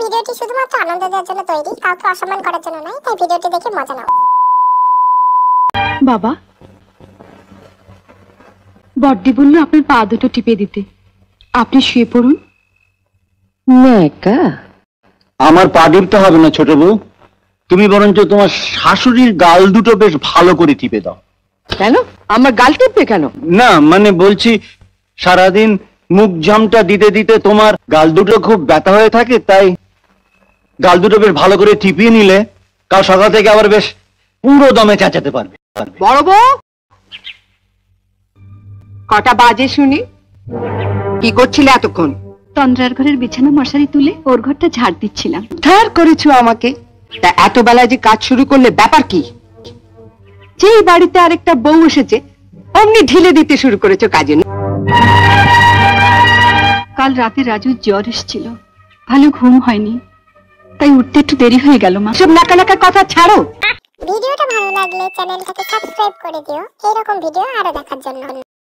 ভিডিওটি শুধুমাত্র আনন্দ দেওয়ার জন্য তৈরি, কাউকে অসম্মান করার জন্য নয়, তাই ভিডিওটি দেখে মজা নাও। বাবা, বড়দি বলল আপনার পা দুটো টিপে দিতে, আপনি শুয়ে পড়ুন। নেকা, আমার পা টিপতে হবে না ছোট বউ, তুমি বরঞ্চ তোমার শাশুড়ির গাল দুটো বেশ ভালো করে টিপে দাও। কেন আমার গাল টিপবে কেন? না মানে বলছি, সারাদিন মুখ জামটা দিতে দিতে তোমার গাল দুটো খুব ব্যথা হয়ে থাকে, তাই গাল দুটো বেশ ভালো করে টিপিয়ে নিলে কাল সকাল থেকে আবার বেশ পুরো দমে চেঁচাতে পারবে। বড় বউ, কটা বাজে শুনি? কি করছিলে এতক্ষণ? তন্দ্রার ঘরের বিছানা মশারি তুলে ওর ঘরটা ঝাড় দিচ্ছিলাম। ধার করেছো আমাকে, তা এত বেলায় যে কাজ শুরু করলে ব্যাপার কি? যেই বাড়িতে আরেকটা বউ এসেছে অমনি ঢিলে দিতে শুরু করেছো কাজে। কাল রাতে রাজুর জ্বর এসেছিল, ভালো ঘুম হয়নি, তাই উঠতে একটু দেরি হয়ে গেল মা। সব নাকা নাকা কথা ছাড়ো। ভিডিওটা ভালো লাগলে চ্যানেলটাকে সাবস্ক্রাইব করে দিও এরকম ভিডিও আরো দেখার জন্য।